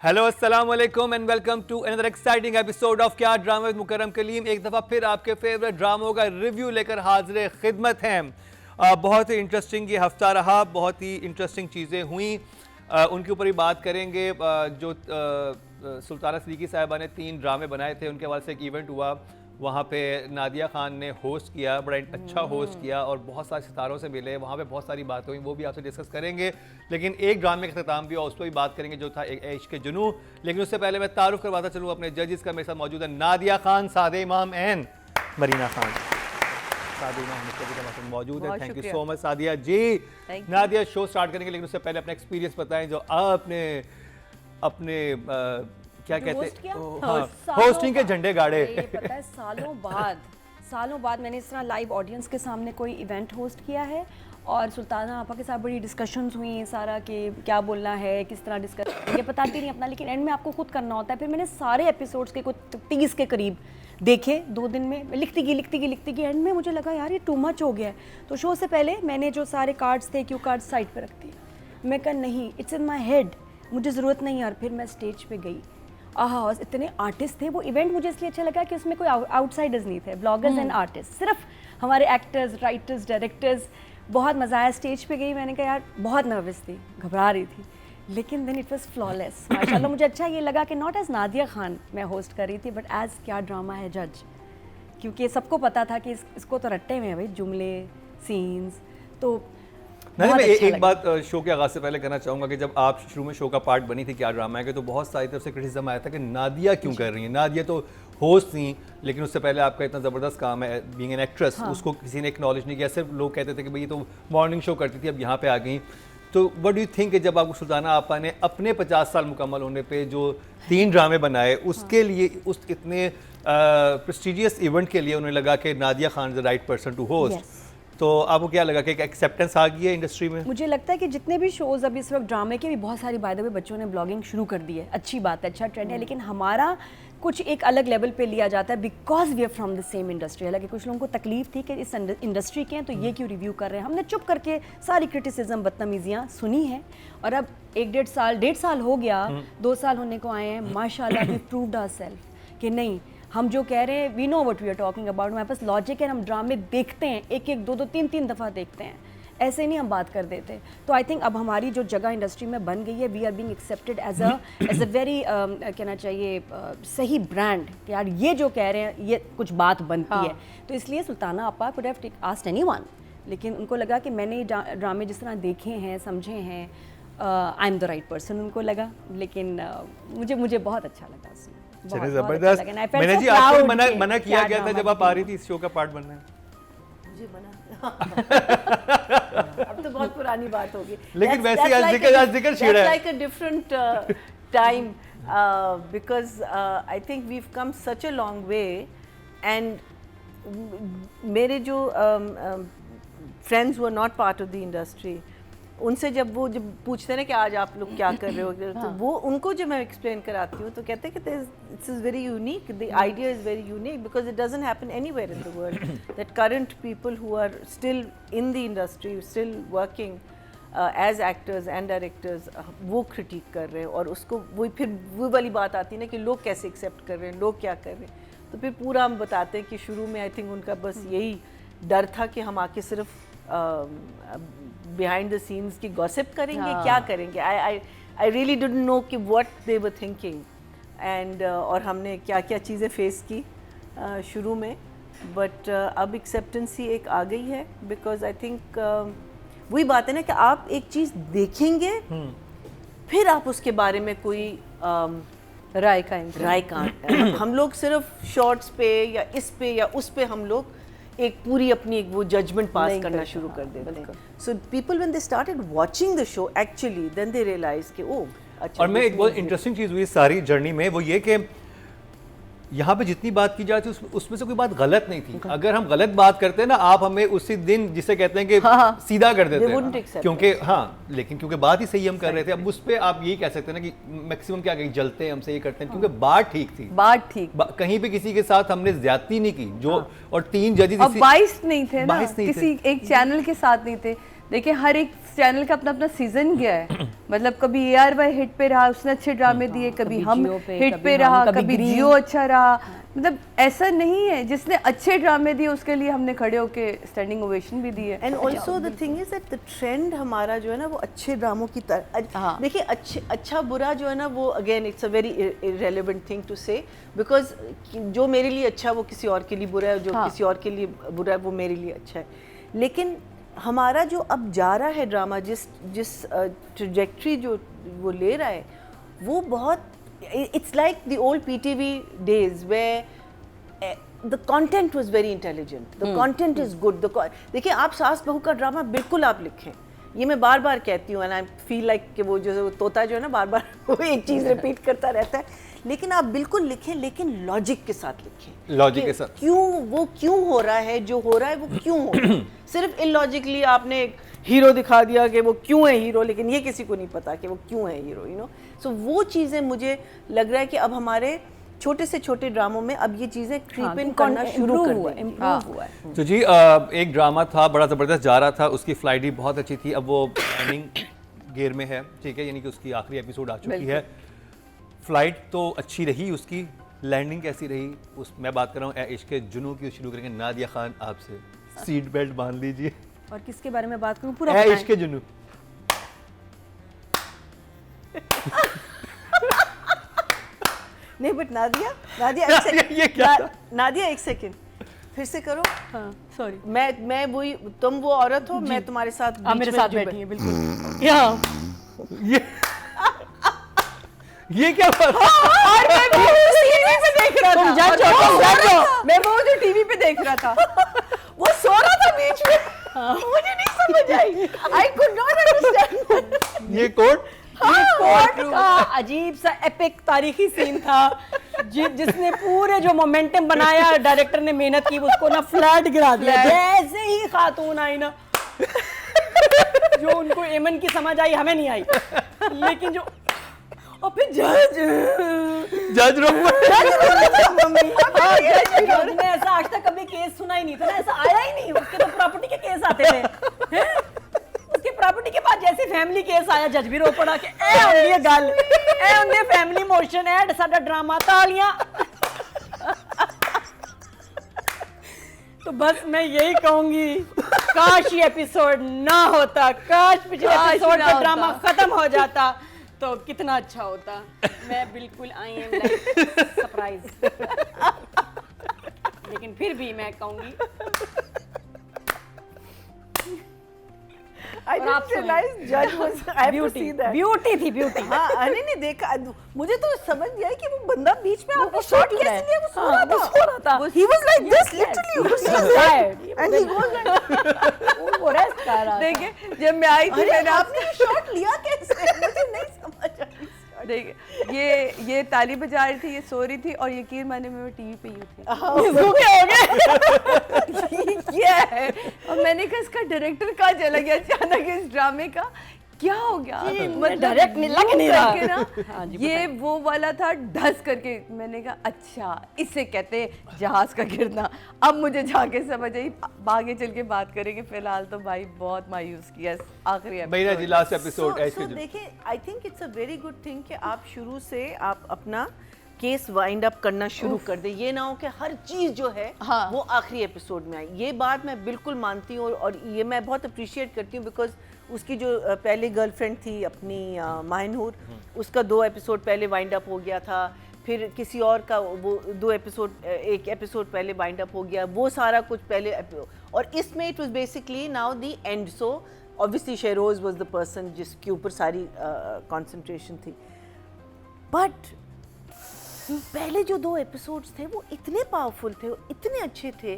Hello अस्सलाम वालेकुम and welcome to another exciting episode of Kya drama with Mukarram Kaleem. एक दफ़ा फिर आपके फेवरेट ड्रामों का रिव्यू लेकर हाजिर खिदमत हैं। बहुत ही इंटरेस्टिंग ये हफ्ता रहा, बहुत ही इंटरेस्टिंग चीज़ें हुई, उनके ऊपर ही बात करेंगे। जो सुल्ताना सिद्दीकी साहिबा ने 3 ड्रामे बनाए थे, उनके हवाले से एक इवेंट हुआ, वहाँ पे नादिया खान ने होस्ट किया, बड़ा अच्छा होस्ट किया और बहुत सारे सितारों से मिले, वहाँ पे बहुत सारी बातें हुई, वो भी आपसे डिस्कस करेंगे। लेकिन एक ड्रामे का ख़त्म भी हुआ, उस पर भी बात करेंगे, जो था एक इश्क जुनू। लेकिन उससे पहले मैं तारुफ करवाता चलूँ अपने जजेस का। मेरे साथ मौजूद है नादिया खान, सादे इमाम एंड मरीना खान। सादे इमाम मौजूद है। Thank you so much Sadia ji. Nadia, show start करेंगे लेकिन उससे पहले अपना एक्सपीरियंस बताएं, जो आपने अपने क्या कहते हैं, होस्टिंग के झंडे गाड़े। पता है, सालों बाद मैंने इस तरह लाइव ऑडियंस के सामने कोई इवेंट होस्ट किया है और सुल्ताना आपा के साथ बड़ी डिस्कशंस हुई सारा कि क्या बोलना है, किस तरह डिस्कस, ये बताती नहीं अपना, लेकिन एंड में आपको खुद करना होता है। फिर मैंने सारे एपिसोड्स के कुछ 30 के करीब देखे 2 दिन में, लिखती गई। एंड में मुझे लगा यार ये टू मच हो गया है, तो शो से पहले मैंने जो सारे कार्ड्स थे, क्यू कार्ड साइड पर रख दिए। मैं कहा नहीं, इट्स इन माई हेड, मुझे ज़रूरत नहीं यार। फिर मैं स्टेज पे गई, इतने आर्टिस्ट थे। वो इवेंट मुझे इसलिए अच्छा लगा कि उसमें कोई आउटसाइडर्स नहीं थे, ब्लॉगर्स एंड आर्टिस्ट, सिर्फ हमारे एक्टर्स, राइटर्स, डायरेक्टर्स। बहुत मज़ा आया। स्टेज पे गई, मैंने कहा यार बहुत नर्वस थी, घबरा रही थी, लेकिन देन इट वाज फ्लॉलेस माशाल्लाह। मुझे अच्छा ये लगा कि नॉट एज नादिया खान मैं होस्ट कर रही थी, बट एज क्या ड्रामा है जज, क्योंकि सबको पता था कि इसको तो रट्टे में है भाई, जुमले, सीन्स। तो नहीं, मैं एक बात शो के आगाज़ से पहले कहना चाहूँगा कि जब आप शुरू में शो का पार्ट बनी थी क्या ड्रामा है के, तो बहुत सारी तरफ से क्रिटिसिज्म आया था कि नादिया क्यों कर रही हैं। नादिया तो होस्ट थी, लेकिन उससे पहले आपका इतना ज़बरदस्त काम है बीइंग एन एक्ट्रेस, उसको किसी ने एक्नॉलेज नहीं किया। सिर्फ लोग कहते थे कि भाई ये तो मॉर्निंग शो करती थी, अब यहाँ पे आ गई। तो व्हाट डू यू थिंक, जब आपको सुल्ताना आपा ने अपने 50 साल मुकम्मल होने पे जो 3 ड्रामे बनाए, उसके लिए, उस इतने प्रेस्टिजियस इवेंट के लिए उन्हें लगा कि Nadia Khan is the right person to host, तो आपको क्या लगा कि एक एक्सेप्टेंस आ गई है इंडस्ट्री में? मुझे लगता है कि जितने भी शोज़ अभी इस वक्त ड्रामे के भी बहुत सारी, बाय द वे बच्चों ने ब्लॉगिंग शुरू कर दी है, अच्छी बात है, अच्छा ट्रेंड है, लेकिन हमारा कुछ एक अलग लेवल पे लिया जाता है because we are from the same industry. हालांकि कुछ लोगों को तकलीफ थी कि इस इंडस्ट्री के हैं तो ये क्यों रिव्यू कर रहे हैं। हमने चुप करके सारी क्रिटिसिज्म, बदतमीजियाँ सुनी हैं और अब 1-1.5 साल हो गया, 2 साल होने को आए हैं, माशाल्लाह वी प्रूव्ड आवरसेल्फ कि नहीं, हम जो कह रहे हैं we know what we are talking about. हमारे पास लॉजिक है, हम ड्रामे देखते हैं, 1-1, 2-2, 3-3 दफ़ा देखते हैं, ऐसे नहीं हम बात कर देते। तो आई थिंक अब हमारी जो जगह इंडस्ट्री में बन गई है, we are being accepted as a very कहना चाहिए सही ब्रांड, कि यार ये जो कह रहे हैं ये कुछ बात बनती है। तो इसलिए सुल्ताना आपा कुड हैव आस्क्ड एनीवन, लेकिन उनको लगा कि मैंने ड्रामे जिस तरह देखे हैं, समझे हैं, I am the right person, उनको लगा। लेकिन मुझे बहुत अच्छा लगा उसमें, चलिए जबरदस्त। मैंने जी आपको मना किया गया था जब आप आ रही थी इस शो का पार्ट बनना है? मुझे मना अब तो बहुत पुरानी बात होगी, लेकिन वैसे आज जिक्र छेड़ा है, like a different time, because I think we have come such a long way. And मेरे जो friends were not part of the industry, उनसे जब पूछते हैं ना कि आज आप लोग क्या कर रहे हो, तो वो उनको जब मैं एक्सप्लेन कराती हूँ तो कहते हैं कि it's is very unique, the idea is very unique because it doesn't happen anywhere in the world, that current people who are still in the industry, still working as actors and directors, वो critic कर रहे हैं। और उसको फिर वो वाली बात आती है ना कि लोग कैसे एक्सेप्ट कर रहे हैं, लोग क्या कर रहे हैं। तो फिर पूरा हम बताते हैं कि शुरू में आई थिंक उनका बस यही डर था कि हम आके सिर्फ बिहाइंड द सीन्स की गॉसिप करेंगे, क्या करेंगे। आई रियली डिडंट नो कि what they were thinking, and और हमने क्या क्या चीज़ें फेस की शुरू में, बट अब एक्सेप्टेंसी एक आ गई है। बिकॉज आई थिंक वही बात है ना कि आप एक चीज़ देखेंगे फिर आप उसके बारे में कोई राय का हम लोग सिर्फ शॉर्ट्स पे या इस पे या उस पे हम लोग एक पूरी अपनी एक वो जजमेंट पास करना शुरू कर देते हैं। So people when they started watching the show actually then they realise कि ओह अच्छा। और मैं एक बहुत इंटरेस्टिंग चीज़ हुई सारी जर्नी में, वो ये कि यहाँ पे जितनी बात की जाती है उसमें से कोई बात गलत नहीं थी। अगर हम गलत बात करते हैं ना, आप हमें उसी दिन जिसे कहते हैं कि सीधा कर देते हैं, क्योंकि लेकिन क्योंकि बात ही सही हम कर रहे थे। अब उस पर आप यही कह सकते हैं ना कि मैक्सिमम क्या कहीं जलते हैं हमसे, ये करते हैं, क्योंकि बात ठीक थी, बात ठीक, कहीं पे किसी के साथ हमने ज्यादती नहीं की। जो और 3 जजेस बाइस नहीं थे ना, किसी एक चैनल के साथ नहीं थे। देखिए हर एक चैनल का अपना अपना सीजन गया है। मतलब कभी ARY हिट पे रहा, उसने अच्छे ड्रामे दिए, कभी हम जियो पे, हिट कभी पे हम, रहा, कभी कभी ग्रीन। जियो अच्छा रहा। मतलब ऐसा नहीं है, जिसने अच्छे ड्रामे दिए उसके लिए हमने खड़े होके स्टैंडिंग ओवेशन भी दी है। And also the thing is that the trend हमारा जो है ना वो अच्छे ड्रामों की तरह हाँ। देखिए, अच्छा बुरा जो है ना वो again it's a very irrelevant thing to say, because जो मेरे लिए अच्छा है वो किसी और के लिए बुरा है, जो हाँ। किसी और के लिए बुरा है वो मेरे लिए अच्छा है। लेकिन हमारा जो अब जा रहा है ड्रामा, जिस ट्रजेक्ट्री जो वो ले रहा है, वो बहुत it's like the old PTV days way the content was very intelligent, the content is good, देखिए आप सास बहू का ड्रामा बिल्कुल आप लिखें, ये मैं बार बार कहती हूँ, एंड आई फील लाइक कि वो जो तोता जो है ना बार बार वो एक चीज़ रिपीट करता रहता है, लेकिन आप बिल्कुल लिखें, लेकिन लॉजिक के साथ लिखें, लॉजिक के कि साथ क्यों हो रहा है, जो हो रहा है वो क्यों हो रहा है। सिर्फ इलॉजिकली आपने एक हीरो दिखा दिया कि वो क्यों है हीरो, लेकिन ये किसी को नहीं पता कि वो क्यों है हीरो, यू नो। सो वो चीज़ें मुझे लग रहा है कि अब हमारे छोटे से छोटे ड्रामों में अब ये चीज़ें क्रीप इन करना शुरू कर दी। इम्प्रूव हुआ है। तो जी एक ड्रामा था बड़ा ज़बरदस्त जा रहा था, उसकी फ्लाइट भी बहुत अच्छी थी, अब वो एंडिंग गियर में है, ठीक है, यानी कि उसकी आखिरी एपिसोड आ चुकी है। फ्लाइट तो अच्छी रही, उसकी लैंडिंग कैसी रही, उस मैं बात कर रहा हूँ ए इश्क जुनू की। शुरू करेंगे नादिया खान आपसे, सीट बेल्ट बांध लीजिए। और किसके बारे में बात करूं, पूरा ए बताएं। इश्क जुनू। नहीं बट नादिया ये क्या था? नादिया एक सेकंड फिर से करो। हाँ, सॉरी। मैं वही, तुम वो औरत हो, मैं तुम्हारे साथ आप बीच मेरे में साथ जो बैठी हैं, बिल्कुल। यहाँ ये क्या बात? और मैं वो टीवी पे देख रहा तुम था, जज और हो, वो तुम सो जज रहा हो। था। मैं वो जो टीवी पे देख रहा था, वो सो रहा था बीच में, मुझे नहीं समझ आई, आई कुड नॉट अंडरस्टैंड। ये कोट कोर्ट का अजीब सा एपिक तारीखी सीन था, जिसने पूरे जो मोमेंटम बनाया, डायरेक्टर ने मेहनत की, उसको ना फ्लैट गिरा दिया। जैसे ही खातून आई ना, जो उनको एमन की समझ आई, हमें नहीं आई, लेकिन जो और फिर जज ने ऐसा आज तक कभी केस सुना ही नहीं था ना, ऐसा आया ही नहीं। उसके तो प्रॉपर्टी के केस आते थे, हैं? उसकी प्रॉपर्टी के बाद जैसे फैमिली केस आया, जज भी रो पड़ा कि ए होंदी गल, ए होंदे फैमिली मोशन, ए साडा ड्रामा, तालियां। तो बस मैं यही कहूंगी, काश ये एपिसोड ना होता, काश पिछले एपिसोड का ड्रामा खत्म हो जाता तो कितना अच्छा होता। मैं बिल्कुल आई एम लाइक सरप्राइज, लेकिन फिर भी मैं कहूंगी I और आप didn't realize judge was, I have to see that. Beauty थी, ब्यूटी। हाँ, नहीं देखा, मुझे तो समझ नहीं आई कि वो बंदा बीच में आपको वो शॉट सो कैसे रहा है। लिया, वो सो हाँ, रहा वो था। सो रहा था। He was like this literally, he was He was tired. and he goes like, वो रेस्ट कर रहा था। देखिए जब मैं आई थी, अरे मैंने आपने ये शॉट लिया कैसे, मुझे नहीं समझ आई। देखिए ये ताली बजा रही थी, ये सो रही थी, और यकीन माने मैं टीवी पे यूं थी। इसको क्या हो गया? क्या है? और मैंने कहा इसका डायरेक्टर कहाँ चला गया अचानक, इस ड्रामे का क्या हो गया? डायरेक्ट लग नहीं रहा। करके ना, हाँ जी, ये वो वाला था ढस करके। मैंने कहा अच्छा इसे कहते हैं जहाज का गिरना। अब मुझे जाके समझ आई, आगे चल के बात करेंगे। फिलहाल तो भाई बहुत मायूस किया आखिरी भैया जी लास्ट एपिसोड ऐसे जो देखिए, I think it's a very good thing कि आप शुरू से आप अपना केस वाइंड अप करना शुरू कर दे। ये ना हो कि हर चीज़ जो है हाँ। वो आखिरी एपिसोड में आई। ये बात मैं बिल्कुल मानती हूँ, और ये मैं बहुत अप्रिशिएट करती हूँ, बिकॉज उसकी जो पहले गर्लफ्रेंड थी अपनी माहिनूर, उसका 2 एपिसोड पहले वाइंड अप हो गया था। फिर किसी और का वो 2 एपिसोड, एक एपिसोड पहले वाइंड अप हो गया, वो सारा कुछ पहले और इसमें it was basically now the end. So obviously Sheroz was the person जिसके ऊपर सारी कंसंट्रेशन थी। बट पहले जो 2 एपिसोड्स थे वो इतने पावरफुल थे, इतने अच्छे थे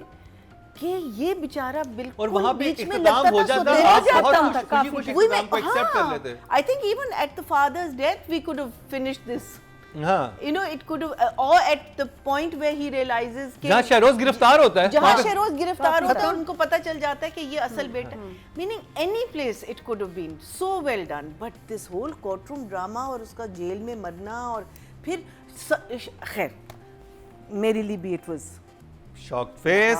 कि ये बेचारा बिल्कुल और वहाँ पे बीच में इख्तिताम लगता हो था जाता, सुधर आप जाता बहुत था खुशी खुशी वही इख्तिताम को एक्सेप्ट कर लेते। I think even at the father's death we could have finished this, हाँ, you know, it could have, or at the point where he realizes कि जहाँ शहरोज गिरफ्तार होता है, जहाँ वहाँ पे- शेरोज गिरफ्तार होता है, उनको पता चल जाता है कि ये असल बेटा, meaning any place it could have been so well done. But this whole courtroom drama और उसका जेल में मरना, और फिर खैर मेरे लिए भी इट वाज शॉक फेस।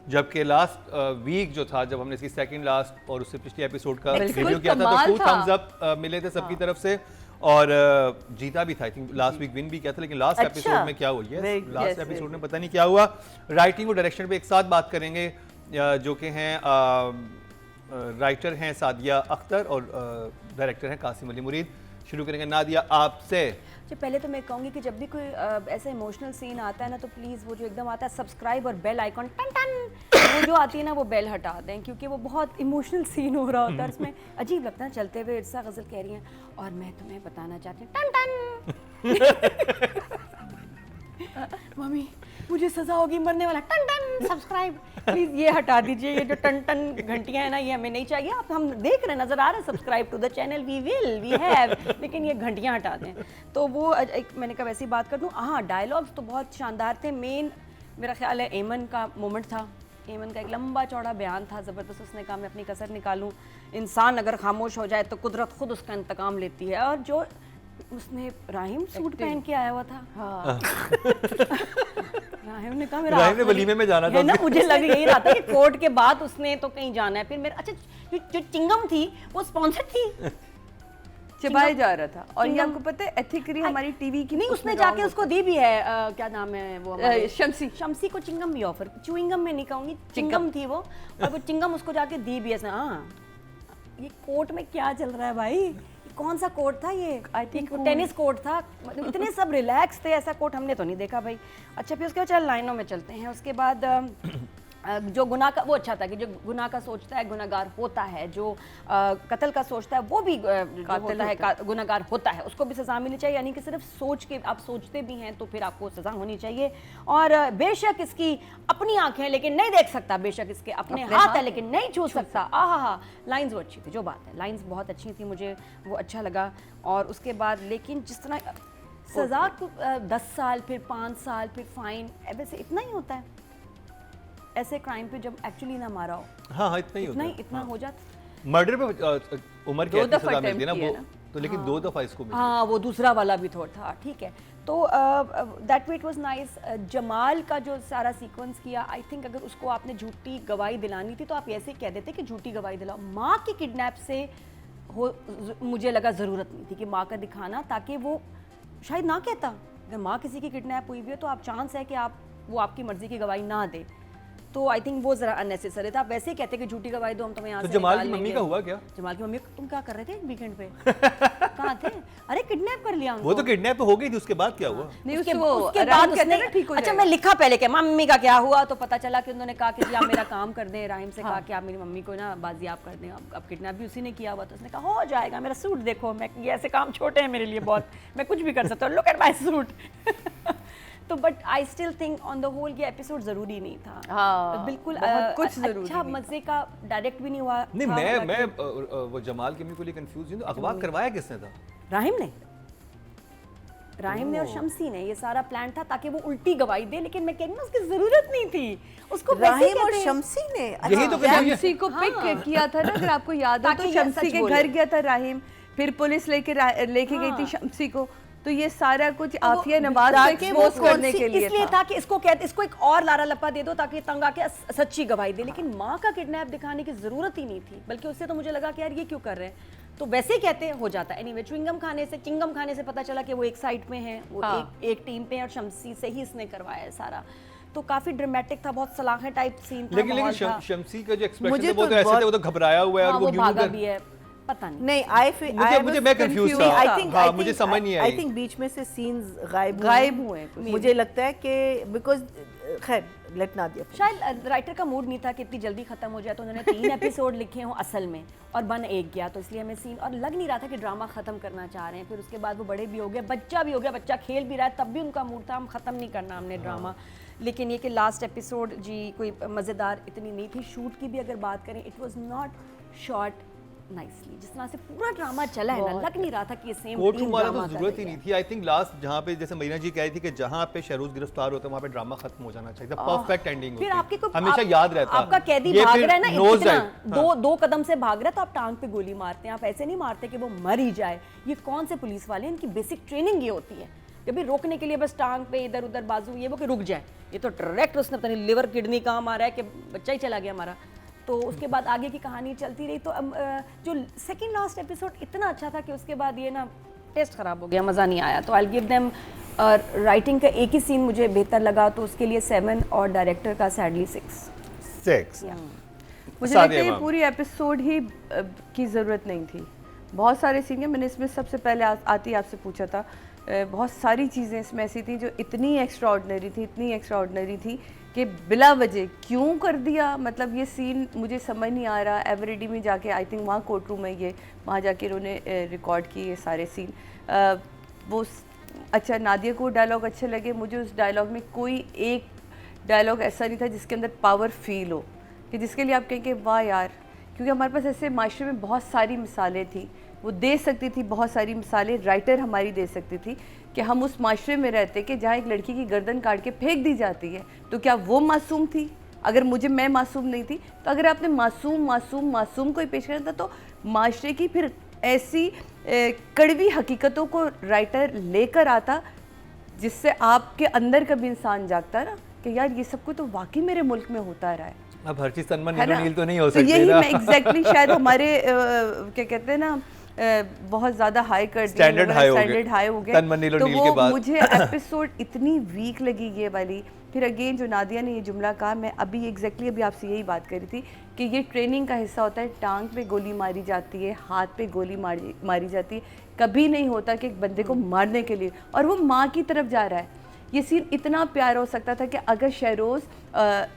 जबकि लास्ट वीक जो था, जब हमने इसकी सेकंड लास्ट और उससे पिछले एपिसोड का बिल्कुल रिव्यू किया था, तो कमाल 2 था। थम्स अप मिले थे सबकी तरफ से और जीता भी था। I think last week win भी किया था, लेकिन लास्ट अच्छा। एपिसोड में क्या हुआ, Very- last yes, episode very- में पता नहीं क्या हुआ। राइटिंग और डायरेक्शन पे एक साथ बात करेंगे, जो कि हैं राइटर हैं सादिया अख्तर और डायरेक्टर हैं कासिम अली मुरीद। शुरू करेंगे नादिया आपसे। जो पहले तो मैं कहूँगी कि जब भी कोई ऐसा इमोशनल सीन आता है ना, तो प्लीज़ वो जो एकदम आता है सब्सक्राइब और बेल आइकॉन टन टन, वो जो आती है ना वो बेल हटा दें, क्योंकि वो बहुत इमोशनल सीन हो रहा होता है, उसमें अजीब लगता है। चलते हुए इर्सा गज़ल कह रही हैं और मैं तुम्हें बताना चाहती हूँ टन टन मम्मी मुझे सजा होगी, मरने वाला टन टन सब्सक्राइब, प्लीज ये हटा दीजिए, ये जो टन टन घंटियां है ना ये हमें नहीं चाहिए। आप हम देख रहे हैं, नजर आ रहा है, subscribe to the channel, we have, लेकिन ये घंटियां हटा दें। तो वो एक मैंने कहा वैसी बात कर दूं। हाँ, डायलॉग्स तो बहुत शानदार थे। मेन मेरा ख्याल है एमन का मोमेंट था। एमन का एक लंबा चौड़ा बयान था, ज़बरदस्त। उसने कहा मैं अपनी कसर निकालूं, इंसान अगर खामोश हो जाए तो कुदरत खुद उसका इंतकाम लेती है। और जो उसने राहिम सूट पहन के आया हुआ था, हाँ राहिम ने कहा मेरा राहिम ने आखिरी- वलीमे में जाना था है ना, उसके। मुझे लग यही रहा था कि कोर्ट के बाद उसने तो कहीं जाना है। फिर मेरा अच्छा जो चिंगम थी वो स्पॉन्सर थी, चिबाया जा रहा था। और ये चिंगम- आपको पता है एथिकली हमारी टीवी की नहीं, उसने उसमें जाके wrong उसको दी भी है। क्या नाम है वो हमारे- शम्सी। शम्सी को चिंगम भी ऑफर, च्युइंगम में नहीं कहूंगी, चिंगम थी वो, और वो चिंगम उसको जाके दी भी है। हाँ, ये कोर्ट में क्या चल रहा है भाई, ये कौन सा कोर्ट था ये? I think एक टेनिस कोर्ट था, मतलब इतने सब रिलैक्स थे, ऐसा कोर्ट हमने तो नहीं देखा भाई। अच्छा, फिर उसके बाद चल लाइनों में चलते हैं। उसके बाद जो गुनाह का वो अच्छा था कि जो गुनाह का सोचता है गुनाहगार होता है, जो कत्ल का सोचता है वो भी जो होता है गुनाहगार होता है, उसको भी सज़ा मिलनी चाहिए। यानी कि सिर्फ सोच के आप सोचते भी हैं तो फिर आपको सज़ा होनी चाहिए। और बेशक इसकी अपनी आंखें हैं लेकिन नहीं देख सकता, बेशक इसके अपने हाथ है लेकिन नहीं छू सकता। आहा, लाइंस वो अच्छी थी, जो बात है, लाइंस बहुत अच्छी थी, मुझे वो अच्छा लगा। और उसके बाद लेकिन जिस तरह सज़ा को 10 साल, फिर 5 साल, फिर फाइन, वैसे इतना ही होता है ऐसे क्राइम पे जब एक्चुअली ना मारा हो, हाँ हाँ, इतना ही होता है। इतना हो जाता। मर्डर पे उम्र कैद की दफा सजा मिलती है ना attempt वो, किया तो लेकिन 2 दफा इसको मिली। हाँ, वो दूसरा वाला भी थोड़ा था, ठीक है। तो that way it was nice. Jamal का जो सारा सीक्वेंस किया, आई थिंक अगर उसको आपने झूठी गवाही दिलानी थी तो आप ऐसे कह देते कि झूठी गवाही दिलाओ। माँ की किडनैप से हो, मुझे लगा ज़रूरत नहीं थी कि माँ का दिखाना, ताकि वो शायद ना कहता। अगर माँ किसी की किडनैप हुई भी है तो आप चांस है कि वो आपकी मर्जी की गवाही ना दे। तो आई थिंक वो जरा अननेसेसरी था। आप वैसे ही कहते कि झूठी गवाही दो, हम तुम्हें यहाँ तो से जमाल निकाल की मम्मी लेंगे। का हुआ क्या? जमाल की मम्मी, तुम क्या कर रहे थे वीकेंड पे? कहाँ थे? अरे किडनैप कर लिया उनको। वो तो किडनैप हो गई थी, उसके बाद क्या हुआ? नहीं, उसके उसके बाद बाद उसने ठीक हो अच्छा, जाएगा। मैं लिखा पहले कि मम्मी का क्या हुआ, तो पता चला कि उन्होंने कहा कि जी आप मेरा काम कर दें। राहिम से कहा कि आप मेरी मम्मी को ना बाजियाब कर दें। अब किडनैप भी उसी ने किया हुआ, तो उसने कहा हो जाएगा, मेरा सूट देखो, मैं ये ऐसे काम छोटे हैं मेरे लिए बहुत, मैं कुछ भी कर सकता हूँ, लुक एट माय सूट। तो but I still think on the whole ये एपिसोड जरूरी नहीं था। हाँ, बिल्कुल बहुत कुछ जरूरी अच्छा, नहीं मजे का डायरेक्ट भी नहीं हुआ। नहीं, था, मैं हालांकि वो जमाल की मम्मी को लिए कंफ्यूज हूं, तो अगवा करवाया किसने था? राहिम ने और शम्सी ने, ये सारा प्लान था ताकि वो उल्टी गवाही दे, लेकिन मैं कह रही हूँ उसकी जरूरत नहीं थी। उसको वैसे राहिम और कहते हैं। शम्सी ने यही तो confusion- शम्सी को पिक किया था ना, अगर आपको याद हो तो ताकि ये शम्सी सच के बोले। घर गया था राहिम, फिर पुलिस लेके गई थी शम्सी को। तो ये सारा कुछ आफिया नवाज को ताकि वो एक्सपोज करने के लिए इसलिए था था कि इसको एक और लारा लपा दे दो ताकि तंग आके सच्ची गवाही दे। लेकिन माँ का किडनैप दिखाने की जरूरत ही नहीं थी, बल्कि उससे तो मुझे लगा कि यार ये क्यों कर रहे हैं, तो वैसे ही कहते हो जाता है। एनीवे, चिंगम खाने से पता चला कि वो एक साइड में है, वो हाँ। एक टीम पे है, और शम्सी से ही इसने करवाया है सारा। तो काफी ड्रामेटिक था, बहुत सलाखें टाइप सीन था, लेकिन माहौल था। शम्सी का जो एक्सप्रेशन मुझे था वो तो तो ऐसे बहुत- थे, वो तो घबराया हुआ है हाँ, और वो वो यूं भागा कर- भी है, पता नहीं। नहीं, मुझे मैं कंफ्यूज था। हाँ, मुझे समझ नहीं आई। आई थिंक बीच में से सीन्स गायब हुए कुछ। मुझे लगता है कि बिकॉज खैर लेट ना दिया शायद राइटर का मूड नहीं था कि इतनी जल्दी खत्म हो जाए, तो उन्होंने 3 एपिसोड लिखे हों असल में और बन एक गया, तो इसलिए हमें सीन और लग नहीं रहा था कि ड्रामा खत्म करना चाह रहे हैं। फिर उसके बाद वो बड़े भी हो गए, बच्चा भी हो गया, बच्चा खेल भी रहा है, तब भी उनका मूड था हम खत्म नहीं करना हमने ड्रामा। लेकिन ये कि लास्ट एपिसोड जी कोई मज़ेदार इतनी नहीं थी। शूट की भी अगर बात करें, it was not shot nicely. जिस तरह से पूरा ड्रामा चला है ना, लग नहीं रहा था कि ये सेम कोर्ट रूम वाला तो जरूरत ही नहीं थी। आई थिंक लास्ट जहाँ पे जैसे मरीना जी कह रही थी कि जहाँ पे शहरोज गिरफ्तार होता है वहाँ पे ड्रामा खत्म हो जाना चाहिए, परफेक्ट एंडिंग फिर आपके को हमेशा याद रहता। आपका कैदी ये भाग फिर रहा है ना knows इतना, that, दो कदम से भाग रहा है तो आप टांग पे गोली मारते हैं, आप ऐसे नहीं मारते कि वो मर ही जाए। ये कौन से पुलिस वाले हैं, इनकी बेसिक ट्रेनिंग ये होती है जब भी रोकने के लिए बस टांग पे इधर उधर बाजू ये वो कि रुक जाए, ये तो डायरेक्ट उसने पता नहीं लिवर किडनी कहाँ मारा है कि बच्चा ही चला गया हमारा। तो उसके बाद आगे की कहानी चलती रही। तो अब जो सेकंड लास्ट एपिसोड इतना अच्छा था कि उसके बाद ये ना टेस्ट खराब हो गया, मज़ा नहीं आया। तो आई गिव देम राइटिंग का एक ही सीन मुझे बेहतर लगा, तो उसके लिए 7 और डायरेक्टर का सैडली 6। मुझे लगता है ये पूरी एपिसोड ही की ज़रूरत नहीं थी। बहुत सारे सीन हैं, मैंने इसमें सबसे पहले आती आपसे पूछा था, बहुत सारी चीज़ें इसमें ऐसी थी जो इतनी एक्स्ट्राऑर्डिनरी थी कि बिला वजह क्यों कर दिया। मतलब ये सीन मुझे समझ नहीं आ रहा। एवरीडी में जाके आई थिंक वहाँ कोर्ट रूम है ये, वहाँ जाके उन्होंने रिकॉर्ड किए सारे सीन। वो अच्छा, नादिया को डायलॉग अच्छे लगे। मुझे उस डायलॉग में कोई एक डायलॉग ऐसा नहीं था जिसके अंदर पावर फील हो, कि जिसके लिए आप कहें कि वाह यार। क्योंकि हमारे पास ऐसे माशरे में बहुत सारी मिसालें थी, वो दे सकती थी बहुत सारी मिसालें, राइटर हमारी दे सकती थी कि हम उस माशरे में रहते कि जहाँ एक लड़की की गर्दन काट के फेंक दी जाती है, तो क्या वो मासूम थी? अगर मैं मासूम नहीं थी, तो अगर आपने मासूम को ही पेश करना था, तो माशरे की फिर ऐसी कड़वी हकीकतों को राइटर लेकर आता जिससे आपके अंदर का भी इंसान जागता ना कि यार ये सब कुछ तो वाकई मेरे मुल्क में होता रहा है। अब हर चीज तनमन नील तो नहीं हो सकती। तो यही मैं एग्जैक्टली शायद हमारे क्या कहते हैं ना, बहुत ज़्यादा हाई कर दिया, स्टैंडर्ड हाई हो गया। तो वो मुझे एपिसोड इतनी वीक लगी ये वाली। फिर अगेन जो नादिया ने ये जुमला कहा, मैं अभी एग्जैक्टली अभी आपसे यही बात करी थी कि ये ट्रेनिंग का हिस्सा होता है। टांग पे गोली मारी जाती है, हाथ पे गोली मारी जाती है, कभी नहीं होता कि एक बंदे को मारने के लिए, और वो माँ की तरफ जा रहा है। ये सीन इतना प्यारा हो सकता था कि अगर शहरोज़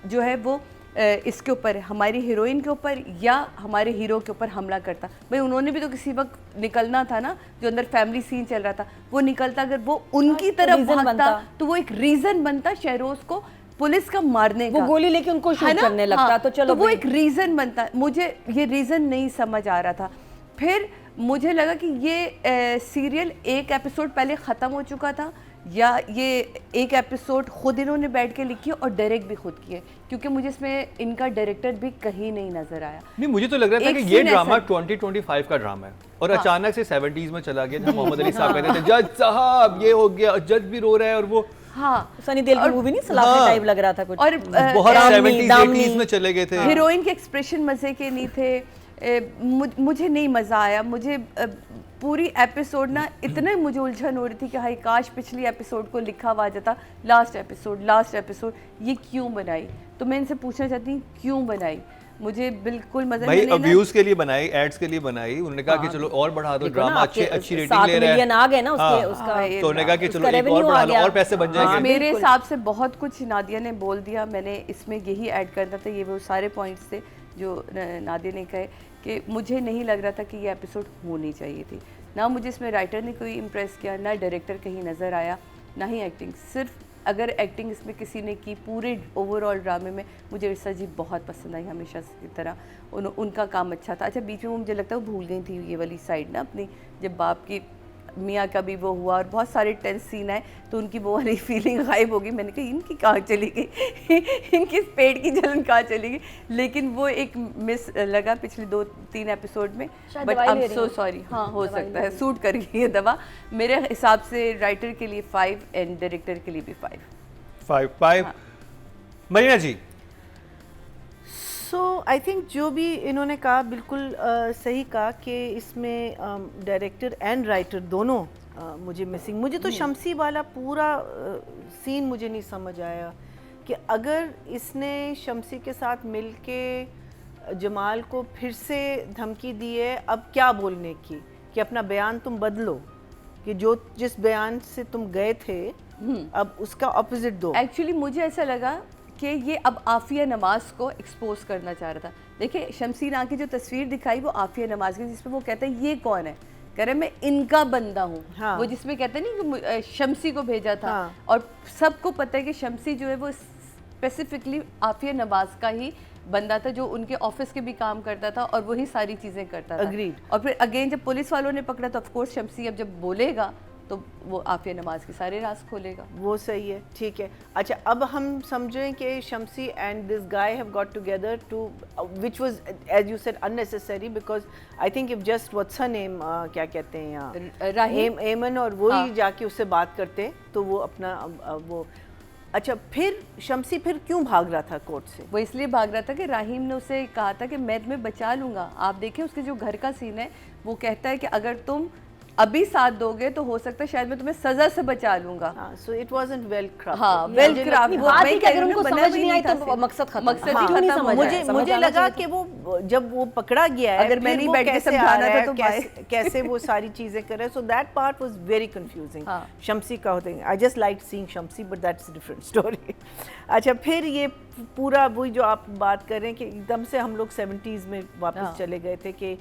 जो है वो इसके ऊपर, हमारी हीरोइन के ऊपर या हमारे हीरो के ऊपर हमला करता। भाई उन्होंने भी तो किसी वक्त निकलना था ना, जो अंदर फैमिली सीन चल रहा था वो निकलता, अगर वो उनकी तरफ भागता तो वो एक रीज़न बनता शहरोज़ को पुलिस का मारने का, वो गोली लेके उनको शूट करने लगता। हाँ, तो चलो तो वो एक रीज़न बनता। मुझे ये रीज़न नहीं समझ आ रहा था। फिर मुझे लगा कि ये सीरियल एक एपिसोड पहले ख़त्म हो चुका था, या ये एक एपिसोड खुद इन्होंने बैठ के लिखी है और डायरेक्ट भी खुद की है, क्योंकि मुझे इसमें इनका डायरेक्टर भी कहीं नहीं नजर आया। नहीं, मुझे तो लग रहा था कि ये ड्रामा 2025 का ड्रामा है और अचानक से 70s में चला गया, जहाँ मोहम्मद अली साहब कहते थे जज साहब ये हो गया, जज भी रो रहा है, और वो सनी देओल की मूवी नहीं, सलाखा टाइप लग रहा था कुछ, और बहुत 70s 80s में चले गए थे। हीरोइन के एक्सप्रेशन मजे के नहीं थे। मुझे नहीं मज़ा आया। मुझे पूरी एपिसोड ना इतने मुझे उलझन हो रही थी कि हाय काश पिछली एपिसोड को लिखा हुआ जाता लास्ट एपिसोड ये क्यों बनाई। तो मैं इनसे पूछना चाहती हूँ क्यों बनाई। मुझे बिल्कुल मजा नहीं। भाई अब्यूज के लिए बनाई, एड्स के लिए बनाई। उन्होंने कहा कि चलो और बढ़ा दो, ड्रामा अच्छी रेटिंग ले रहा है, 7 मिलियन आ गए ना उसके, उसका तो उन्होंने कहा कि चलो एक और बढ़ा लो और पैसे बन जाएंगे। मेरे हिसाब से बहुत कुछ नादिया ने बोल दिया, मैंने इसमें यही ऐड करना था। ये वो सारे पॉइंट्स थे जो नादिया ने कहे कि मुझे नहीं लग रहा था कि ये एपिसोड होनी चाहिए थी। ना मुझे इसमें राइटर ने कोई इम्प्रेस किया, ना डायरेक्टर कहीं नज़र आया, ना ही एक्टिंग। सिर्फ अगर एक्टिंग इसमें किसी ने की पूरे ओवरऑल ड्रामे में, मुझे इर्सा जी बहुत पसंद आई हमेशा की तरह। उनका काम अच्छा था। अच्छा बीच में मुझे लगता है वो भूल गई थी ये वाली साइड ना अपनी, जब बाप की मियाँ का भी वो हुआ और बहुत सारे टेंस सीन आए तो उनकी वो वाली फीलिंग गायब हो गई। मैंने कहा इनकी कहाँ चली गई इनकी पेट की जलन कहाँ चली गई। लेकिन वो एक मिस लगा पिछले 2-3 एपिसोड में, but I am so sorry. हाँ हो सकता है सूट कर गई ये दवा। मेरे हिसाब से राइटर के लिए 5 एंड डायरेक्टर के लिए भी 5। मरीना जी। सो आई थिंक जो भी इन्होंने कहा बिल्कुल सही कहा कि इसमें डायरेक्टर एंड राइटर दोनों मुझे मिसिंग। मुझे तो शम्सी वाला पूरा सीन मुझे नहीं समझ आया कि अगर इसने शम्सी के साथ मिलके जमाल को फिर से धमकी दी है अब क्या बोलने की, कि अपना बयान तुम बदलो, कि जो जिस बयान से तुम गए थे अब उसका ऑपोजिट दो। एक्चुअली मुझे ऐसा लगा कि ये अब आफिया नमाज को एक्सपोज करना चाह रहा था। देखिए शमसी ना की जो तस्वीर दिखाई वो आफिया नमाज की, जिसमें वो कहते हैं ये कौन है, कह रहे मैं इनका बंदा हूँ। हाँ। वो जिसमें कहते हैं नहीं कि शमसी को भेजा था। हाँ। और सबको पता है कि शमसी जो है वो स्पेसिफिकली आफिया नवाज का ही बंदा था, जो उनके ऑफिस के भी काम करता था और वही सारी चीज़ें करता था। Agreed. और फिर अगेन जब पुलिस वालों ने पकड़ा तो ऑफकोर्स शमसी अब जब बोलेगा तो वो आफिया नमाज के सारे राज खोलेगा। वो सही है, ठीक है। अच्छा, अब हम समझें कि Shamsi and this guy have got together too which was as you said unnecessary, because I think if just what's her name, क्या कहते हैं यहाँ, राहीम एमन, और वो ही जाके उससे बात करते तो वो अपना वो। अच्छा, फिर शम्सी फिर क्यों भाग रहा था कोर्ट से? वो इसलिए भाग रहा था कि राहीम ने उसे कहा था कि मैं तुम्हें बचा लूंगा। आप देखें उसके जो घर का सीन है, वो कहता है कि अगर तुम अभी साथ दोगे तो हो सकता है शायद मैं तुम्हें सजा से बचा लूंगा। So it wasn't well crafted. हाँ, वेल क्राफ्टेड। बात ही अगर उनको समझ नहीं आई तो मकसद खत्म। मकसद ही क्यों नहीं खत्म। समझ आया? मुझे लगा कि वो जब वो पकड़ा गया है, अगर मैं फिर नहीं वो बैठ के कैसे समझाना आ रहा था है, तो कैसे वो सारी चीजें कर रहे हैं, so that part was very confusing. हाँ। शम्सी का होता है, I just like seeing Shamsi, but that's a different story. अच्छा, फिर ये पूरा वही जो आप बात कर रहे हैं कि एकदम से हम लोग 70s में वापस चले गए थे कि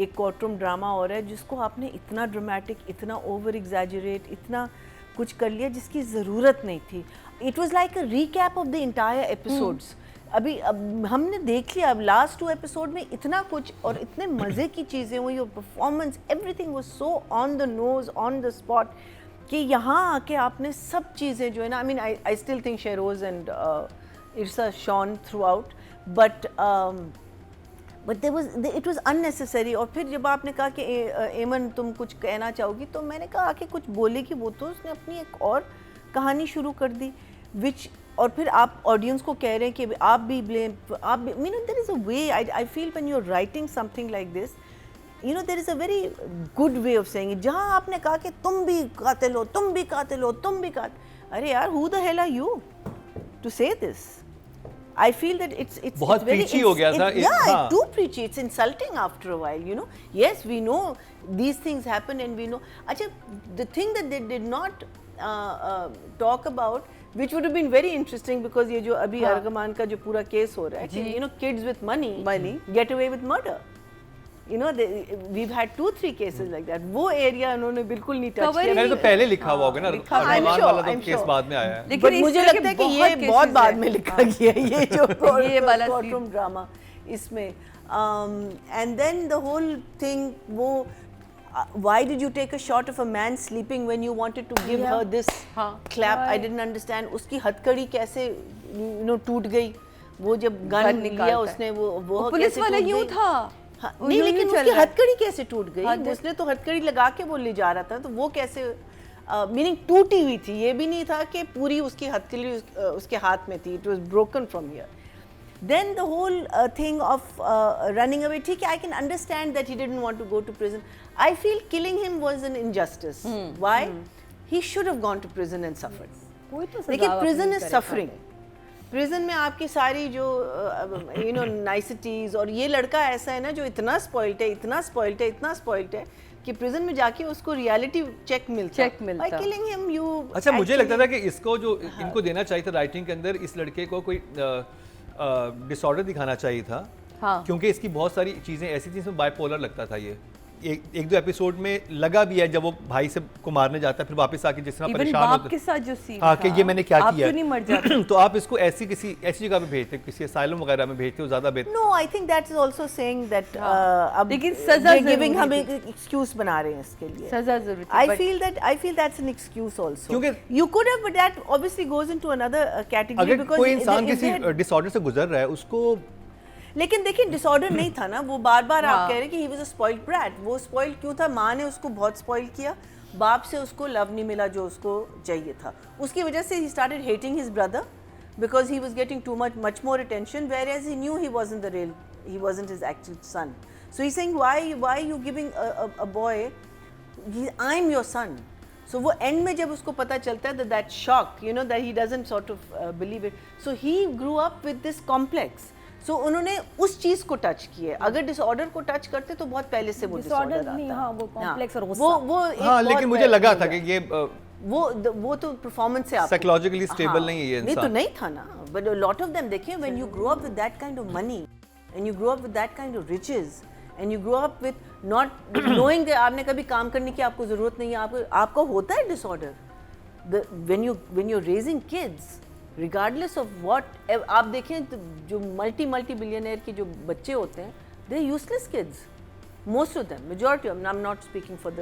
एक कोर्टरूम ड्रामा हो रहा है जिसको आपने इतना ड्रामेटिक, इतना ओवर एग्जैजरेट, इतना कुछ कर लिया जिसकी ज़रूरत नहीं थी। It was like a recap of the entire episodes. अभी अब हमने देख लिया, अब लास्ट 2 एपिसोड में इतना कुछ और इतने मज़े की चीज़ें हुई, और performance everything was so on the nose, on the spot, कि यहाँ आके आपने सब चीज़ें जो है ना, I mean I still think Sheroz and Irsa shone throughout, but it was unnecessary. और फिर जब आपने कहा कि एमन तुम कुछ कहना चाहोगी, तो मैंने कहा कि कुछ बोलेगी वो, तो उसने अपनी एक और कहानी शुरू कर दी, विच, और फिर आप ऑडियंस को कह रहे हैं कि आप भी ब्लेम, आप भी, mean there is a way, I feel when you are writing something like this, you know there is a very good way of saying it. जहाँ आपने कहा कि तुम भी कातिल हो, तुम भी कातिल हो, तुम भी कातिल, अरे यार, who the hell are you to say this? I feel that it's बहुत it's very preachy हो गया था। yeah, it's too preachy. It's insulting after a while, you know. Yes, we know these things happen, and we know. अच्छा, the thing that they did not talk about, which would have been very interesting, because ये जो अभी अर्गमान का जो पूरा case हो रहा है कि you know kids with money get away with murder. You know, we've had 2-3 cases like that. वो एरिया उन्होंने बिल्कुल नहीं टच किया। मैंने तो पहले लिखा हुआ होगा ना, अर्गमान वाला तो केस बाद में आया है। लेकिन मुझे लगता है कि ये बहुत बाद में लिखा गया है, ये जो ये वाला कोर्टरूम ड्रामा इसमें। And then the whole thing, वो why did you take a shot of a man sleeping when you wanted to give her this clap? I didn't understand. उसकी हथकड़ी कैसे you know टूट गई, वो जब गन लिया उसने, वो पुलिस वाला यूं था। नहीं, लेकिन उसकी हथकड़ी कैसे टूट गई? उसने तो हथकड़ी लगा के वो ले जा रहा था, तो वो कैसे, मीनिंग टूटी हुई थी, ये भी नहीं था कि पूरी उसकी हथकड़ी उसके हाथ में थी, it was broken from here. Then the whole thing of running away, ठीक है, I can understand that he didn't want to go to prison. I feel killing him was an injustice. Why? He should have gone to prison and suffered. लेकिन prison is suffering. Prison में आपकी सारी जो you know नाइसिटीज, और ये लड़का ऐसा है ना जो इतना स्पॉइल्ड है, इतना स्पॉइल्ड है, इतना स्पॉइल्ड है कि प्रिजन में जाके उसको रियलिटी चेक मिलता by killing him, you अच्छा, मुझे लगता था कि इसको जो इनको देना चाहिए था राइटिंग के अंदर, इस लड़के को कोई डिसऑर्डर दिखाना चाहिए था। हाँ। क्योंकि इसकी बहुत सारी चीज़ें ऐसी थी जिसमें बाइपोलर लगता था। ये एक दो एपिसोड में लगा भी है, जब वो भाई से को मारने जाता है, फिर वापस आके जिस तरह परेशान होता है के साथ जो सीन हाँ, कि ये मैंने क्या आप किया, क्यों नहीं मर जाते? तो आप इसको ऐसी जगह पे भेजते, किसी असाइलम वगैरह में भेजते हो, ज्यादा बेहतर। No, I think that is also saying that अब लेकिन सजा गिविंग हम एक एक्सक्यूज बना रहे हैं इसके लिए, सजा जरूरी थी। I feel that's an excuse also. क्योंकि you could have, but that obviously goes into another category, अगर because कोई इंसान किसी डिसऑर्डर से गुजर रहा है उसको, लेकिन देखिए डिसऑर्डर नहीं था ना, वो बार बार आप कह रहे हैं कि he was a spoiled brat. वो स्पॉइल्ड क्यों था? माँ ने उसको बहुत स्पॉइल किया, बाप से उसको लव नहीं मिला जो उसको चाहिए था, उसकी वजह से he started hating his brother, because he was getting too much more attention, whereas he knew he wasn't his actual son. So he's saying, why are you giving a boy, I'm your son. So वो end में जब उसको पता चलता है that shock, you know, that he doesn't sort of believe it. So he grew up with this complex. So उन्होंने उस चीज को टच किया। अगर डिसऑर्डर को टच करते तो बहुत पहले से वो डिसऑर्डर नहीं, हाँ, वो कॉम्प्लेक्स और वो हाँ, लेकिन मुझे लगा था कि ये वो तो परफॉर्मेंस से साइकोलॉजिकली स्टेबल नहीं है ये नहीं तो इंसान। नहीं था ना, बट लॉट ऑफ देम देखिए, when you grow up with that kind of money and you grow up with that kind of riches and you grow up with not knowing that आपने कभी काम करने की आपको जरूरत नहीं है, आपको होता है disorder when you raising kids regardless of what. आप देखें तो जो मल्टी बिलियनियर के जो बच्चे होते हैं, they useless kids, Most of them, majority of them. I'm not speaking for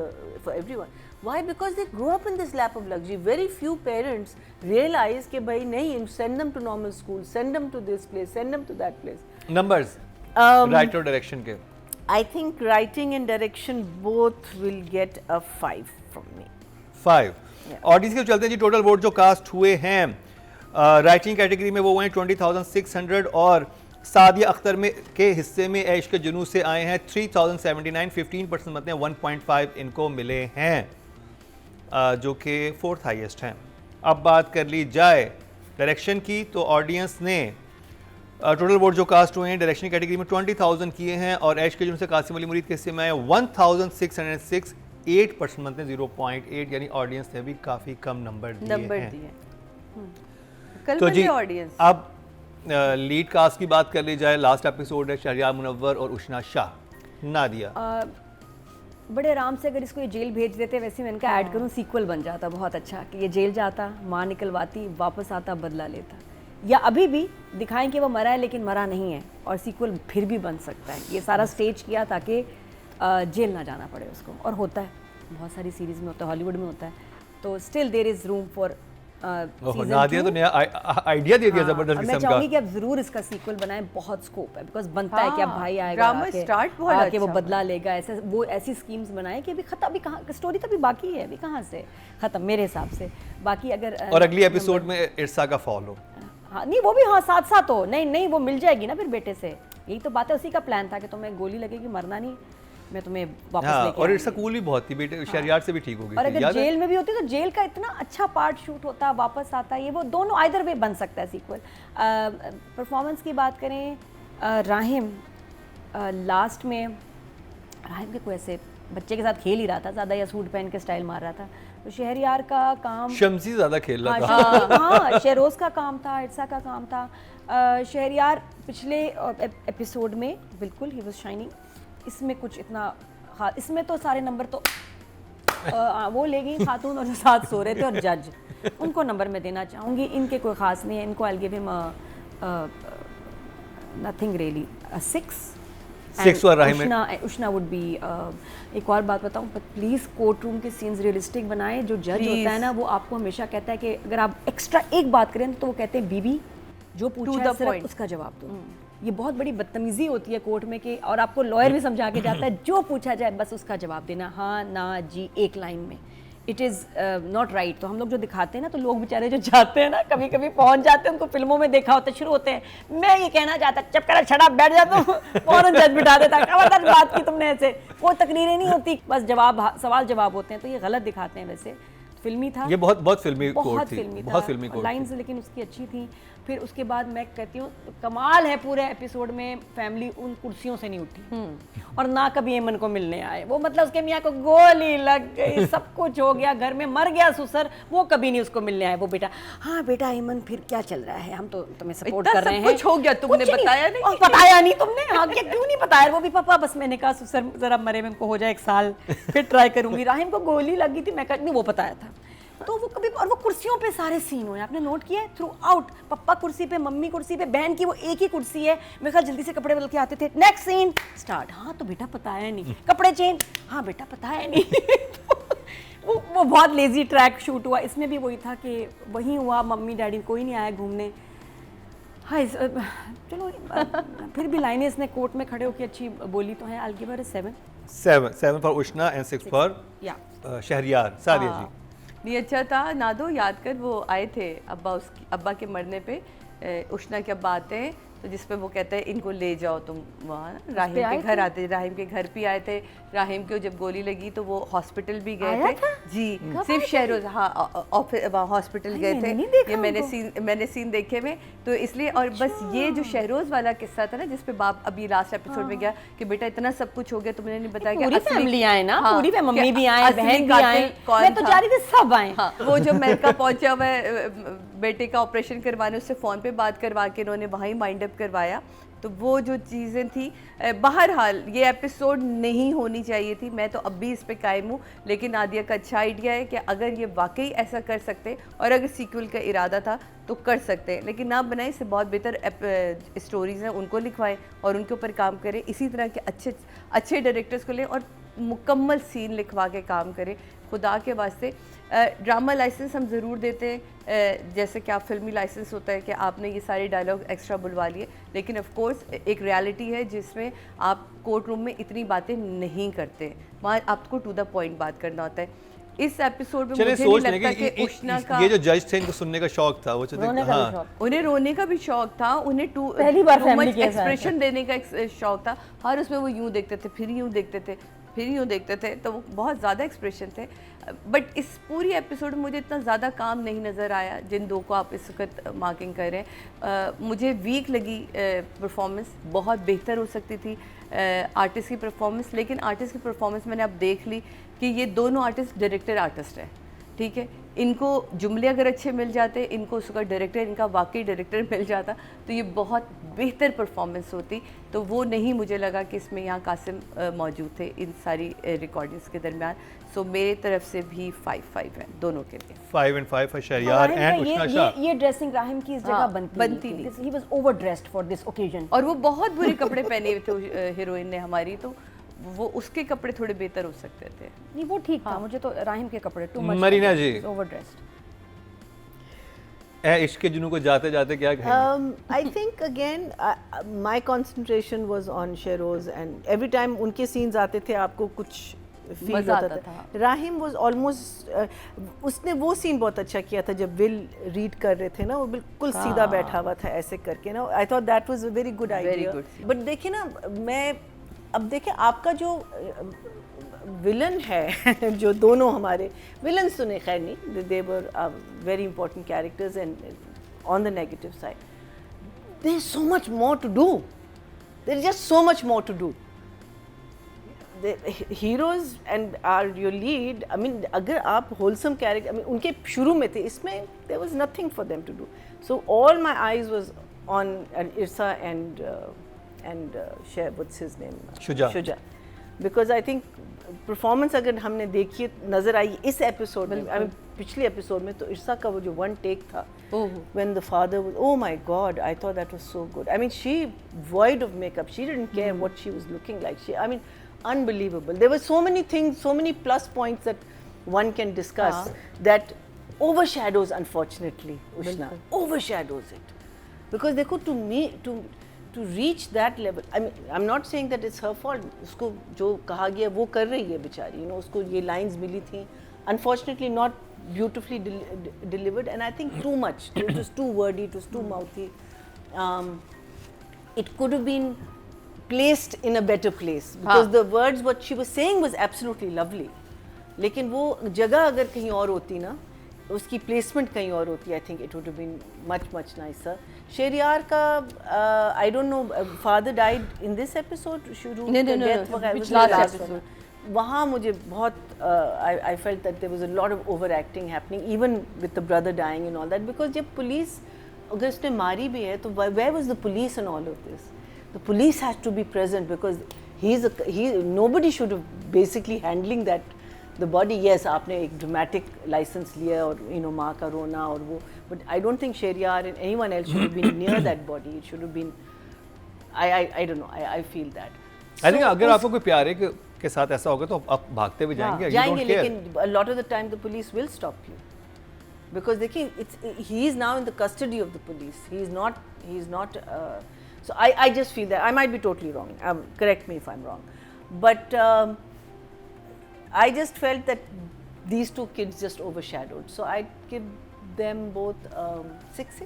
everyone. Why? Because they grew up in this lap of luxury. Very few parents realize कि भाई नहीं, send them to normal school, send them to this place, send them to that place. Numbers, writer और direction के. I think writing and direction both will get a 5 from me. 5. Audience के चलते हैं जी. Total vote जो cast हुए हैं writing category में वो हुए हैं 20,600 और सादिया अख्तर में के हिस्से में ऐश के जुनून से आए हैं 3,079. 15% मतलब 1.5 इनको मिले हैं जो कि 4th हाईएस्ट हैं. अब बात कर ली जाए डायरेक्शन की तो ऑडियंस ने टोटल वोट जो कास्ट हुए हैं डायरेक्शन कैटेगरी में 20,000 किए हैं और ऐश के जुनून से कासिम अली मुरीद के हिस्से में आए 1,606. 8% मतलब 0.8 यानी ऑडियंस ने भी काफ़ी कम नंबर दिए हैं. कल तो जी ऑडियंस अब लीड कास्ट की बात कर ली जाए. लास्ट एपिसोड है शहरियार मुनव्वर और उशना शाह. नादिया बड़े आराम से अगर इसको ये जेल भेज देते वैसे मैं इनका ऐड करूँ सीक्वल बन जाता बहुत अच्छा कि ये जेल जाता, माँ निकलवाती, वापस आता, बदला लेता. या अभी भी दिखाएं कि वो मरा है लेकिन मरा नहीं है और सीक्वल फिर भी बन सकता है. ये सारा स्टेज किया ताकि जेल ना जाना पड़े उसको. और होता है बहुत सारी सीरीज़ में होता है, हॉलीवुड में होता है. तो still there is room for नादिया तो नया आइडिया दे दिया जबरदस्त मैं किस्म का. चाहूंगी कि आप जरूर इसका सीक्वल बनाएं. बहुत स्कोप है बिकॉज बनता है कि अब भाई आएगा ड्रामा स्टार्ट बहुत आके वो अच्छा बदला लेगा. ऐसे वो ऐसी स्कीम्स बनाएं कि अभी खत्म, अभी कहाँ स्टोरी तो अभी बाकी है, अभी कहाँ से खत्म मेरे हिसाब से. बाकी अगर और अगली एपिसोड में इरसा का फॉल हो. हाँ नहीं वो भी हाँ साथ साथ हो. नहीं वो मिल जाएगी ना फिर बेटे से. यही तो बात है, उसी का प्लान था कि तुम्हें गोली लगेगी, मरना नहीं, मैं तुम्हें वापस हाँ, लेके और आऊंगी. इरसा कूल भी बहुत थी बेटे. शहरियार से भी ठीक हो गई और थी. अगर याद है? जेल में भी होती तो जेल का इतना अच्छा पार्ट शूट होता, वापस आता, ये वो दोनों आइदर वे बन सकता है सीक्वल. परफॉर्मेंस की बात करें राहिम लास्ट में राहिम के कोई ऐसे बच्चे के साथ खेल ही रहा था ज़्यादा या सूट पहन के स्टाइल मार रहा था. तो शहरियार का काम शम्सी ज़्यादा खेल रहा था. हाँ शहरोज़ का काम था, इरसा का काम था. शहरियार पिछले एपिसोड में बिल्कुल ही वाज शाइनिंग. इसमें कुछ इतना इसमें तो सारे नंबर तो वो ले गई खातून और जो साथ सो रहे थे और जज, उनको नंबर मैं देना चाहूँगी. इनके कोई ख़ास नहीं है. इनको I give him nothing really 6 और राहिम उशना वुड बी. एक और बात बताऊँ, प्लीज़ कोर्ट रूम के सीन्स रियलिस्टिक बनाएं. जो जज होता है ना वो आपको हमेशा कहता है कि अगर आप एक्स्ट्रा एक बात करें तो वो कहते हैं बीबी जो पूछा है सिर्फ उसका जवाब दो. ये बहुत बड़ी बदतमीजी होती है कोर्ट में कि, और आपको लॉयर भी समझा के जाता है जो पूछा जाए बस उसका जवाब देना, हाँ ना जी, एक लाइन में. It is not right. तो हम लोग जो दिखाते हैं ना तो लोग बेचारे जो जाते हैं ना कभी कभी पहुंच जाते हैं, उनको फिल्मों में देखा होता है, शुरू होते हैं मैं ये कहना चाहता, जब करा छड़ा बैठ जाता हूँ फौरन जज बिठा देता, खबरदार बात की तुमने ऐसे. वो तकरीरें नहीं होती, बस सवाल जवाब होते हैं. तो ये गलत दिखाते हैं. वैसे फिल्मी था, ये बहुत फिल्मी कोर्ट बहुत थी. फिल्मी बहुत था. फिल्मी कोर्ट लाइंस लेकिन उसकी अच्छी थी. फिर उसके बाद मैं कहती हूँ कमाल है पूरे एपिसोड में फैमिली उन कुर्सियों से नहीं उठी और ना कभी एमन को मिलने आए. वो मतलब उसके मियाँ को गोली लग गई, सब कुछ हो गया, घर में मर गया ससुर, वो कभी नहीं उसको मिलने आए. वो बेटा हाँ बेटा एमन फिर क्या चल रहा है, हम तो तुम्हें सपोर्ट कर रहे हैं. कुछ हो गया तुमने बताया नहीं. और बताया नहीं तुमने. हाँ क्यों नहीं बताया. वो भी पापा बस मैंने कहा ससुर जरा मरे में को हो जाए 1 साल फिर ट्राई करूंगी. राहिम को गोली लगी थी, मैं कहती वो बताया था. तो वो कभी, और वो कुर्सियों पे सारे सीन हुए, आपने नोट किया है थ्रू आउट. पप्पा कुर्सी पे, मम्मी कुर्सी पे, बहन की वो एक ही कुर्सी है. मैं कहा जल्दी से कपड़े बदल के आते थे, नेक्स्ट सीन स्टार्ट. हाँ तो बेटा पता है नहीं, कपड़े चेंज, हाँ बेटा पता है नहीं. तो वो बहुत लेजी ट्रैक शूट हुआ. इसमें भी वही था कि वही हुआ, मम्मी डैडी कोई नहीं आया घूमने. हाँ चलो फिर भी लाइनें इसने कोर्ट में खड़े होकर अच्छी बोली तो है. I give her 7 for Ushna and 6 for Shahriyar. Sadia ji नहीं अच्छा था. नादो याद कर वो आए थे अब्बा के मरने पे. उशना के अब्बा आते हैं तो जिसपे वो कहते हैं इनको ले जाओ तुम वहाँ. राहिम के घर आते, राहिम के घर भी आए थे. राहिम को जब गोली लगी तो वो हॉस्पिटल भी गए थे जी. सिर्फ शहरोज हाँ हॉस्पिटल गए थे. ये मैंने सीन देखे में तो इसलिए. और बस ये जो शहरोज वाला किस्सा था ना जिसपे बाप अभी लास्ट एपिसोड में गया कि बेटा इतना सब कुछ हो गया, तुमने नहीं बताया कि पूरी फैमिली आए ना, हाँ, पूरी मम्मी भी आए, बहन भी आए, मैं तो जा रही थी सब आए. हाँ, वो जो अमेरिका पहुंचा हुआ बेटे का ऑपरेशन करवाने, उससे फ़ोन पे बात करवा के इन्होंने वहाँ ही माइंड अप करवाया. तो वो जो चीज़ें थी, बहरहाल ये एपिसोड नहीं होनी चाहिए थी। मैं तो अब भी इस पे कायम हूँ, लेकिन नादिया का अच्छा आइडिया है कि अगर ये वाकई ऐसा कर सकते और अगर सीक्वल का इरादा था तो कर सकते हैं, लेकिन ना बनाए। इससे बहुत बेहतर स्टोरीज़ हैं उनको लिखवाएं और उनके ऊपर काम करें। इसी तरह के अच्छे अच्छे डायरेक्टर्स को लें और मुकम्मल सीन लिखवा के काम करें। खुदा के वास्ते ड्रामा लाइसेंस हम ज़रूर देते हैं, जैसे कि आप फिल्मी लाइसेंस होता है कि आपने ये सारे डायलॉग एक्स्ट्रा बुलवा लिए, लेकिन ऑफ कोर्स एक रियलिटी है जिसमें आप कोर्ट रूम में इतनी बातें नहीं करते, वहाँ आपको टू द पॉइंट बात करना होता है। इस एपिसोड में मुझे नहीं लगता कि उष्णा का ये जो जज थे इनको सुनने का शौक था, वो उन्हें रोने का भी शौक था, उन्हें पहली बार फैमिली के साथ एक्सप्रेशन देने का शौक था। हर उसमें वो यूं देखते थे, फिर यूं देखते थे, फिर यूं देखते थे, तो वो बहुत ज़्यादा एक्सप्रेशन थे। बट इस पूरी एपिसोड में मुझे इतना ज़्यादा काम नहीं नज़र आया जिन दो को आप इस वक्त मार्किंग कर रहे हैं। मुझे वीक लगी परफॉर्मेंस, बहुत बेहतर हो सकती थी आर्टिस्ट की परफॉर्मेंस, लेकिन आर्टिस्ट की परफॉर्मेंस मैंने अब देख ली कि ये दोनों आर्टिस्ट डायरेक्टर आर्टिस्ट हैं, ठीक है। इनको जुमले अगर अच्छे मिल जाते, इनको उसका डायरेक्टर, इनका वाकई डायरेक्टर मिल जाता, तो ये बहुत बेहतर परफॉर्मेंस होती। तो वो नहीं मुझे लगा कि इसमें यहाँ कासिम मौजूद थे इन सारी रिकॉर्डिंग्स के दरमियान। सो मेरे तरफ से भी 5-5 है दोनों के लिए। 5 and 5 for शहरयार एंड उष्णा शाह। ये ड्रेसिंग राहिम की इस जगह बनती नहीं। He was over dressed for this occasion, और वो बहुत बुरे कपड़े पहने हुए थे हीरोइन ने हमारी, तो वो उसके कपड़े थोड़े बेहतर हो सकते थे। नहीं वो ठीक था, मुझे तो राहिम के कपड़े टू मच मरीना जी ओवर ड्रेस्ड। इश्क के जुनू को जाते जाते क्या कहेंगे? I think again my concentration was on Sheroz, and every time उनके scenes आते थे आपको कुछ फील मज़ा होता आता था। राहिम was almost उसने वो सीन बहुत अच्छा किया था जब विल रीड कर रहे थे ना, वो बिल्कुल सीधा बैठा हुआ था ऐसे करके ना। I thought that was a very good idea। But देखिए ना, मैं अब देखिए आपका जो विलन है जो दोनों हमारे विलन्स तो नहीं, खैर नहीं, they were very important characters and on the negative side there is so much more to do, there is just so much more to do. Heroes and are your lead, I mean अगर आप wholesome character, I mean उनके शुरू में थे, इसमें there was nothing for them to do. So all my eyes was on Irsa and what's his name, Shuja, because I think performance अगर हमने देखी नजर आई इस एपिसोड में, आई मीन पिछले एपिसोड में, तो इरसा का वो जो वन टेक था when the father was, oh my god, I thought that was so good. I mean she void of makeup, she didn't care what she was looking like, I mean unbelievable. There were so many things, so many plus points that one can discuss that overshadows, unfortunately, Ushna overshadows it, because देखो to reach that level, I mean I'm not saying that it's her fault, उसको जो कहा गया वो कर रही है बेचारी, you know, उसको ये lines मिली थी, unfortunately not beautifully delivered, and I think too much, it was too wordy, it was too mouthy. It could have been placed in a better place, because the words what she was saying was absolutely lovely, लेकिन वो जगह अगर कहीं और होती ना, उसकी placement कहीं और होती, I think it would have been much nicer. Shahryar का I don't know, father died in this episode, शुरू वहाँ मुझे बहुत I felt that there was a lot of over acting happening, even with the brother dying and all that, because जब police अगर उसने मारी भी है तो where was the police in all of this? The police has to be present, because he nobody should basically handling that the body. Yes, आपने एक dramatic license लिया और you know माँ का रोना और वो, but I don't think Sheryar and anyone else should have been near that body. It should have been, I don't know, I feel that. I think अगर आपको कोई प्यारे के साथ ऐसा होगा तो आप भागते भी जाएंगे, जाएंगे, लेकिन a lot of the time the police will stop you, because देखिए he is now in the custody of the police. He is not. So I just feel that I might be totally wrong. Correct me if I'm wrong, but. I just felt that these two kids just overshadowed. So I'd give them both 6.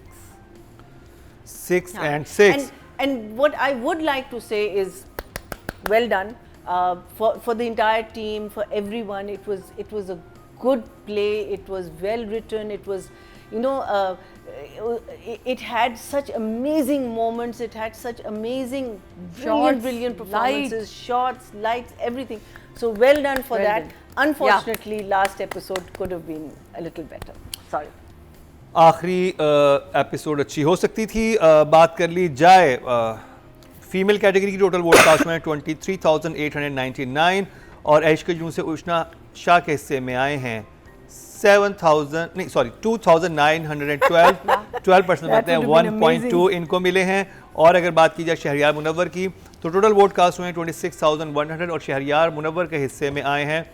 6 and 6. And what I would like to say is, well done for the entire team, for everyone. It was a good play. It was well written. It was, you know, it had such amazing moments. It had such amazing, brilliant performances, shots, lights, everything. So well done for that. Unfortunately, last episode could have been a little better. Sorry. आखिरी episode अच्छी हो सकती थी। बात कर ली जाए female category की total vote cast में 23,899 और ऐश के जुनून से उष्णा शाह के हिस्से में आए हैं 2,912 12% बनते हैं, 1.2 इनको मिले हैं। और अगर बात की जाए शहरियार मुनव्वर की तो टोटल वोट कास्ट हुए 26,100 और शहरियार मुनव्वर के हिस्से में आए हैं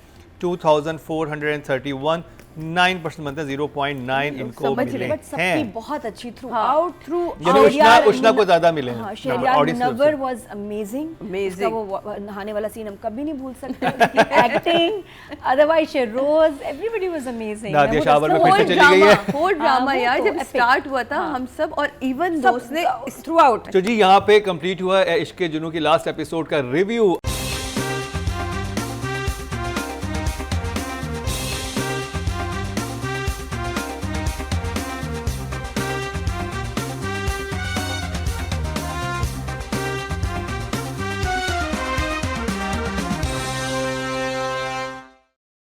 2,431 9% बनते हैं, 0.9 इनको मिले बट सबकी हैं। बहुत अच्छी थ्रू आउट थ्रू यानी उष्णा को ज्यादा मिले हैं। शहरियार audience की तरफ से। Munawar was amazing. उसका वो नहाने वाला सीन हम कभी नहीं भूल सकते। Acting otherwise Sheroz everybody was amazing. Nadia shower में फिर से चली गई है। होल ड्रामा वो यार तो जब epic। स्टार्ट हुआ था हम सब और इवन दोस्त ने थ्रू आउट तो जी यहाँ पे कंप्लीट हुआ है इश्क के जुनून की लास्ट एपिसोड का रिव्यू।